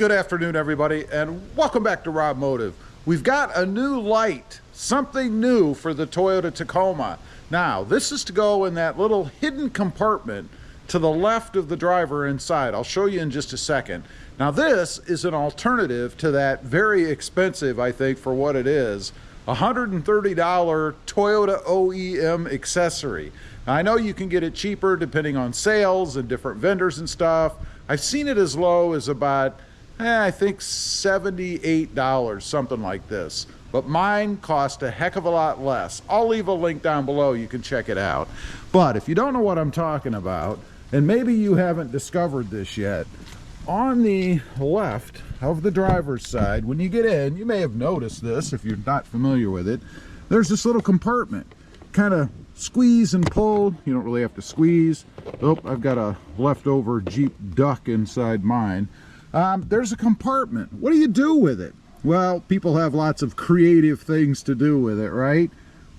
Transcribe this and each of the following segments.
Good afternoon, everybody, and welcome back to RobMotive. We've got a new light, something new for the Toyota Tacoma. Now, this is to go in that little hidden compartment to the left of the driver inside. I'll show you in just a second. Now, this is an alternative to that very expensive, I think, for what it is, $130 Toyota OEM accessory. Now, I know you can get it cheaper depending on sales and different vendors and stuff. I've seen it as low as about I think $78, something like this. But mine cost a heck of a lot less. I'll leave a link down below, you can check it out. But if you don't know what I'm talking about, and maybe you haven't discovered this yet, on the left of the driver's side, when you get in, you may have noticed this if you're not familiar with it, there's this little compartment. Kind of squeeze and pull. You don't really have to squeeze. Oh, I've got a leftover Jeep Duck inside mine. There's a compartment. What do you do with it? Well, people have lots of creative things to do with it, right?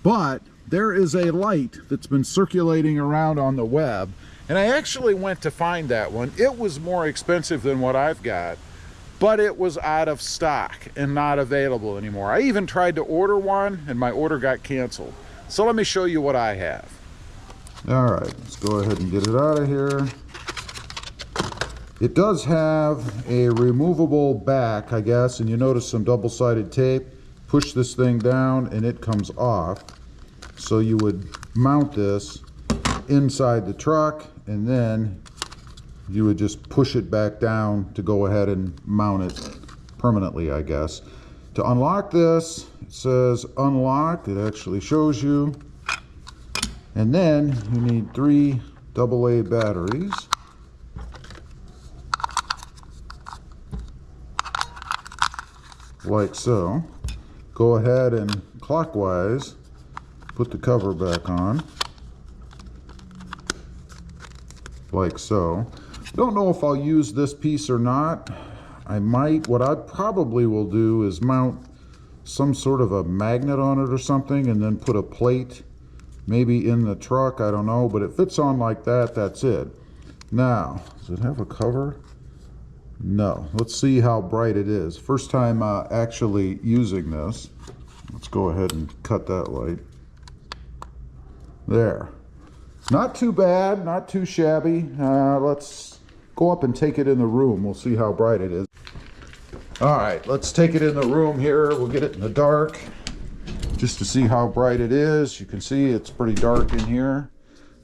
But there is a light that's been circulating around on the web, and I actually went to find that one. It was more expensive than what I've got, but it was out of stock and not available anymore. I even tried to order one, and my order got canceled. So let me show you what I have. All right, let's go ahead and get it out of here. It does have a removable back, I guess, and you notice some double-sided tape. Push this thing down and it comes off. So you would mount this inside the truck and then you would just push it back down to go ahead and mount it permanently, I guess. To unlock this, it says unlock. It actually shows you. And then you need 3 AA batteries. Like so. Go ahead and clockwise put the cover back on, like so. Don't know if I'll use this piece or not. I might. What I probably will do is mount some sort of a magnet on it or something and then put a plate maybe in the truck. I don't know, but it fits on like that. That's it. Now, does it have a cover? No. Let's see how bright it is. First time actually using this. Let's go ahead and cut that light. There. Not too bad, not too shabby. Let's go up and take it in the room. We'll see how bright it is. All right, let's take it in the room here. We'll get it in the dark just to see how bright it is. You can see it's pretty dark in here.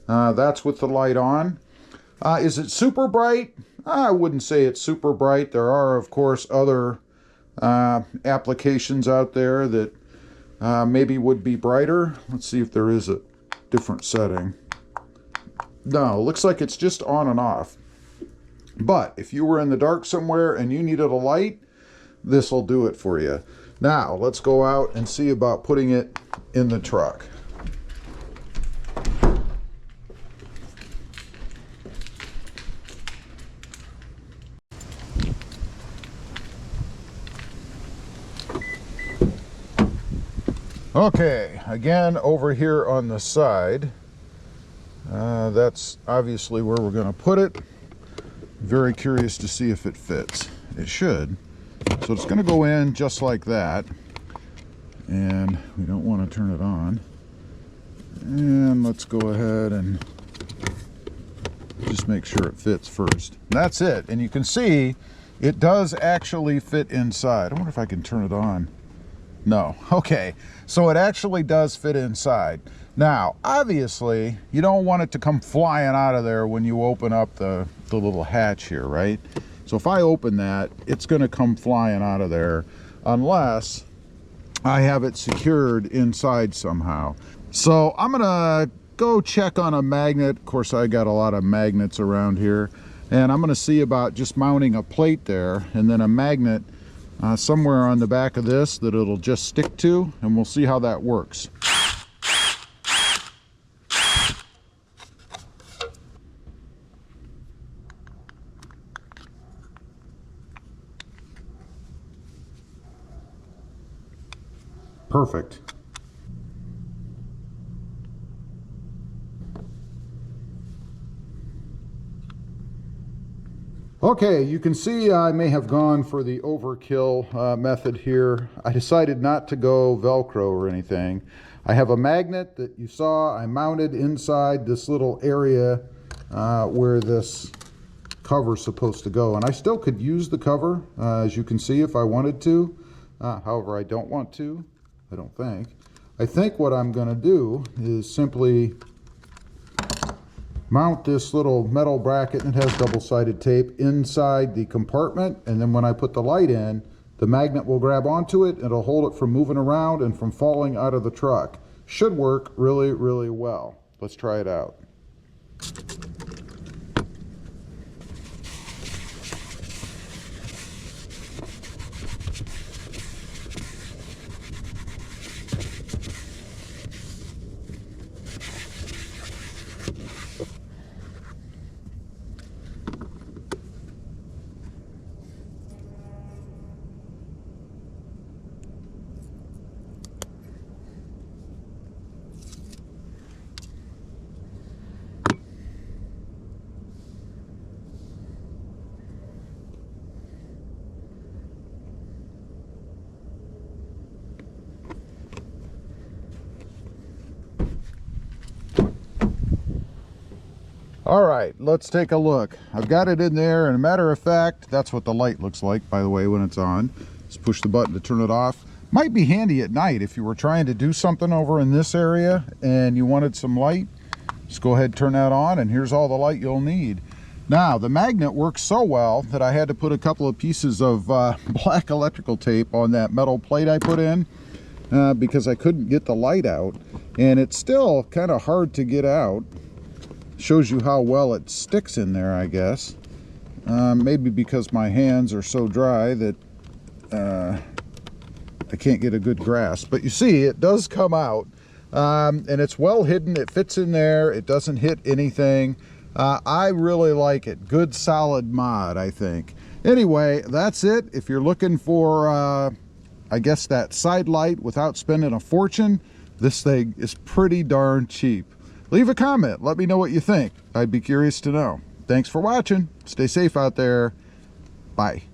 That's with the light on. Is it super bright? I wouldn't say it's super bright. There are, of course, other applications out there that maybe would be brighter. Let's see if there is a different setting. No, looks like it's just on and off. But if you were in the dark somewhere and you needed a light, this will do it for you. Now, let's go out and see about putting it in the truck. Okay, again over here on the side, that's obviously where we're going to put it. Very curious to see if it fits. It should. So it's going to go in just like that, and we don't want to turn it on. And let's go ahead and just make sure it fits first. That's it. And you can see it does actually fit inside. I wonder if I can turn it on. No. Okay, so it actually does fit inside. Now, obviously, you don't want it to come flying out of there when you open up the little hatch here, right? So if I open that, it's going to come flying out of there unless I have it secured inside somehow. So I'm going to go check on a magnet. Of course, I got a lot of magnets around here. And I'm going to see about just mounting a plate there and then a magnet somewhere on the back of this that it'll just stick to, and we'll see how that works. Perfect. Okay, you can see I may have gone for the overkill method here. I decided not to go Velcro or anything. I have a magnet that you saw I mounted inside this little area where this cover's supposed to go. And I still could use the cover, as you can see, if I wanted to. However, I don't want to, I don't think. I think what I'm going to do is simply mount this little metal bracket, and it has double-sided tape, inside the compartment, and then when I put the light in, the magnet will grab onto it, it'll hold it from moving around and from falling out of the truck. Should work really, really well. Let's try it out. All right, let's take a look. I've got it in there, and a matter of fact, that's what the light looks like, by the way, when it's on. Just push the button to turn it off. Might be handy at night if you were trying to do something over in this area and you wanted some light. Just go ahead and turn that on, and here's all the light you'll need. Now, the magnet works so well that I had to put a couple of pieces of black electrical tape on that metal plate I put in because I couldn't get the light out, and it's still kind of hard to get out. Shows you how well it sticks in there, I guess. Maybe because my hands are so dry that I can't get a good grasp. But you see, it does come out, and it's well hidden. It fits in there. It doesn't hit anything. I really like it. Good, solid mod, I think. Anyway, that's it. If you're looking for, I guess, that side light without spending a fortune, this thing is pretty darn cheap. Leave a comment. Let me know what you think. I'd be curious to know. Thanks for watching. Stay safe out there. Bye.